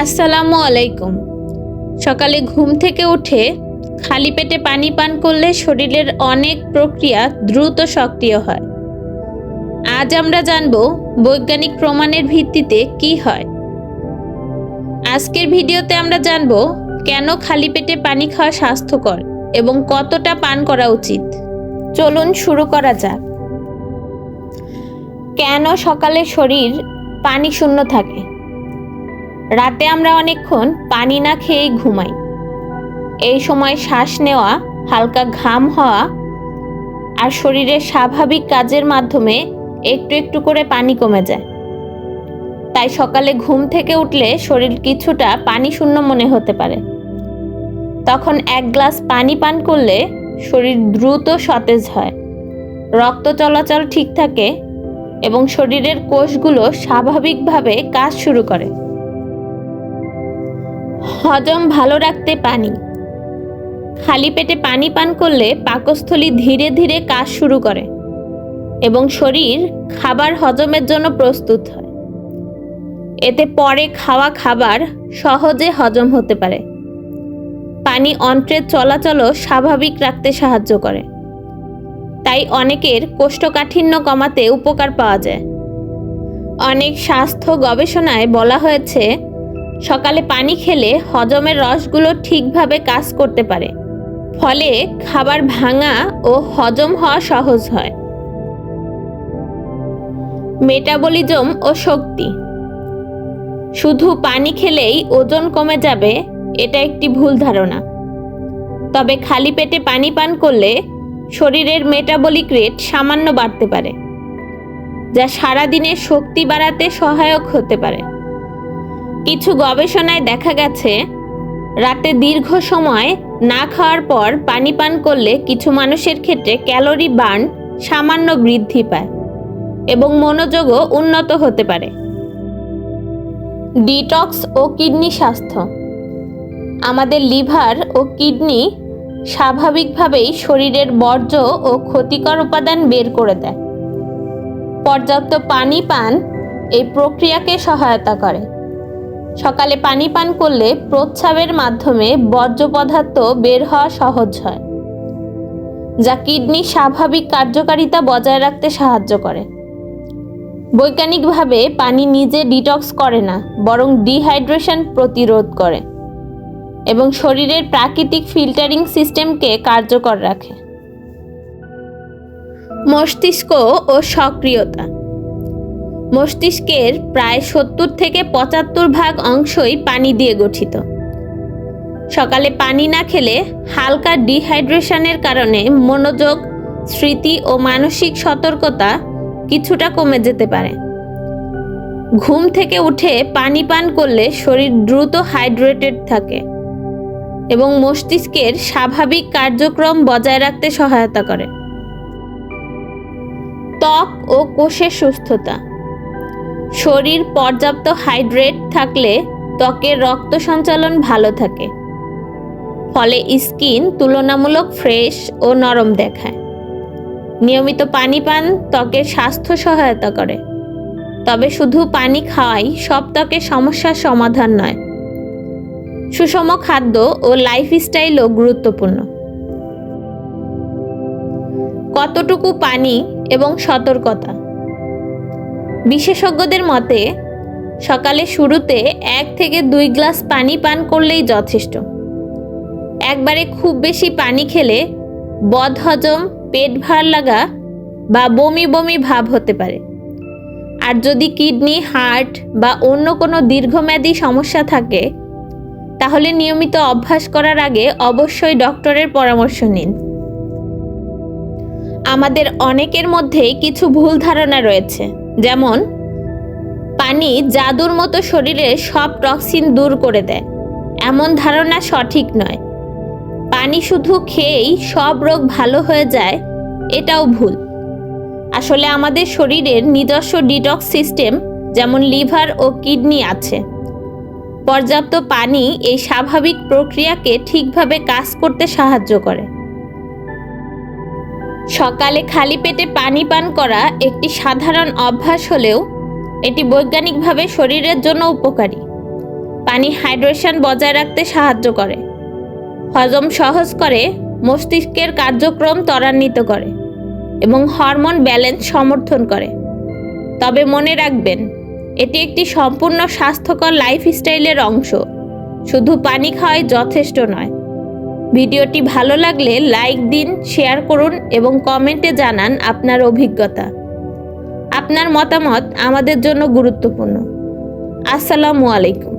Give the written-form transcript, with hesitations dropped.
আসসালামু আলাইকুম। সকালে ঘুম থেকে উঠে খালি পেটে পানি পান করলে শরীরের অনেক প্রক্রিয়া দ্রুত সক্রিয় হয়। আজ আমরা জানব বৈজ্ঞানিক প্রমাণের ভিত্তিতে কি হয়। আজকের ভিডিওতে আমরা জানব কেন খালি পেটে পানি খাওয়া স্বাস্থ্যকর এবং কতটা পান করা উচিত। চলুন শুরু করা যাক। কেন সকালে শরীর পানি শূন্য থাকে? রাতে আমরা অনেকক্ষণ পানি না খেয়েই ঘুমাই। এই সময় শ্বাস নেওয়া, হালকা ঘাম হওয়া আর শরীরের স্বাভাবিক কাজের মাধ্যমে একটু একটু করে পানি কমে যায়। তাই সকালে ঘুম থেকে উঠলে শরীর কিছুটা পানি শূন্য মনে হতে পারে। তখন এক গ্লাস পানি পান করলে শরীর দ্রুত সতেজ হয়, রক্ত চলাচল ঠিক থাকে এবং শরীরের কোষগুলো স্বাভাবিকভাবে কাজ শুরু করে। হজম ভালো রাখতে পানি। খালি পেটে পানি পান করলে পাকস্থলী ধীরে ধীরে কাজ শুরু করে এবং শরীর খাবার হজমের জন্য প্রস্তুত হয়। এতে পরে খাওয়া খাবার সহজে হজম হতে পারে। পানি অন্ত্রের চলাচলও স্বাভাবিক রাখতে সাহায্য করে। তাই অনেকের কোষ্ঠকাঠিন্য কমাতে উপকার পাওয়া যায়। অনেক স্বাস্থ্য গবেষণায় বলা হয়েছে সকালে পানি খেলে হজমের রসগুলো ঠিকভাবে কাজ করতে পারে, ফলে খাবার ভাঙা ও হজম হওয়া সহজ হয়। মেটাবলিজম ও শক্তি। শুধু পানি খেলেই ওজন কমে যাবে, এটা একটি ভুল ধারণা। তবে খালি পেটে পানি পান করলে শরীরের মেটাবলিক রেট সামান্য বাড়তে পারে, যা সারাদিনের শক্তি বাড়াতে সহায়ক হতে পারে। কিছু গবেষণায় দেখা গেছে রাতে দীর্ঘ সময় না খাওয়ার পর পানি পান করলে কিছু মানুষের ক্ষেত্রে ক্যালোরি বার্ন সামান্য বৃদ্ধি পায় এবং মনোযোগও উন্নত হতে পারে। ডিটক্স ও কিডনি স্বাস্থ্য। আমাদের লিভার ও কিডনি স্বাভাবিকভাবেই শরীরের বর্জ্য ও ক্ষতিকর উপাদান বের করে দেয়। পর্যাপ্ত পানি পান এই প্রক্রিয়াকে সহায়তা করে। সকালে পানি পান করলে প্রস্রাবের মাধ্যমে বর্জ্য পদার্থ বের হওয়া সহজ হয়, যা কিডনির স্বাভাবিক কার্যকারিতা বজায় রাখতে সাহায্য করে। বৈজ্ঞানিকভাবে পানি নিজে ডিটক্স করে না, বরং ডিহাইড্রেশন প্রতিরোধ করে এবং শরীরের প্রাকৃতিক ফিল্টারিং সিস্টেমকে কার্যকর রাখে। মস্তিষ্ক ও সক্রিয়তা। মস্তিষ্কের প্রায় 70 থেকে 75% অংশই পানি দিয়ে গঠিত। সকালে পানি না খেলে হালকা ডিহাইড্রেশনের কারণে মনোযোগ, স্মৃতি ও মানসিক সতর্কতা কিছুটা কমে যেতে পারে। ঘুম থেকে উঠে পানি পান করলে শরীর দ্রুত হাইড্রেটেড থাকে এবং মস্তিষ্কের স্বাভাবিক কার্যক্রম বজায় রাখতে সহায়তা করে। ত্বক ও কোষের সুস্থতা। শরীর পর্যাপ্ত হাইড্রেট থাকলে ত্বকের রক্ত সঞ্চালন ভালো থাকে, ফলে স্কিন তুলনামূলক ফ্রেশ ও নরম দেখায়। নিয়মিত পানি পান ত্বকের স্বাস্থ্য সহায়তা করে, তবে শুধু পানি খাওয়াই সব ত্বকের সমস্যার সমাধান নয়। সুষম খাদ্য ও লাইফস্টাইলও গুরুত্বপূর্ণ। কতটুকু পানি এবং সতর্কতা। বিশেষজ্ঞদের মতে সকালে শুরুতে 1 থেকে 2 গ্লাস পানি পান করলেই যথেষ্ট। একবারে খুব বেশি পানি খেলে বদহজম, পেট ভার লাগা বা বমি বমি ভাব হতে পারে। আর যদি কিডনি, হার্ট বা অন্য কোনো দীর্ঘমেয়াদী সমস্যা থাকে, তাহলে নিয়মিত অভ্যাস করার আগে অবশ্যই ডক্টরের পরামর্শ নিন। আমাদের অনেকের মধ্যেই কিছু ভুল ধারণা রয়েছে, যেমন পানি জাদুর মতো শরীরে সব টক্সিন দূর করে দেয়। এমন ধারণা সঠিক নয়। পানি শুধু খেয়েই সব রোগ ভালো হয়ে যায়, এটাও ভুল। আসলে আমাদের শরীরের নিজস্ব ডিটক্স সিস্টেম, যেমন লিভার ও কিডনি আছে। পর্যাপ্ত পানি এই স্বাভাবিক প্রক্রিয়াকে ঠিকভাবে কাজ করতে সাহায্য করে। সকালে খালি পেটে পানি পান করা একটি সাধারণ অভ্যাস হলেও এটি বৈজ্ঞানিকভাবে শরীরের জন্য উপকারী। পানি হাইড্রেশন বজায় রাখতে সাহায্য করে, হজম সহজ করে, মস্তিষ্কের কার্যক্রম ত্বরান্বিত করে এবং হরমোন ব্যালেন্স সমর্থন করে। তবে মনে রাখবেন, এটি একটি সম্পূর্ণ স্বাস্থ্যকর লাইফস্টাইলের অংশ। শুধু পানি খাওয়াই যথেষ্ট নয়। ভিডিওটি ভালো লাগলে লাইক দিন, শেয়ার করুন এবং কমেন্টে জানান আপনার অভিজ্ঞতা। আপনার মতামত আমাদের জন্য গুরুত্বপূর্ণ। আসসালামু আলাইকুম।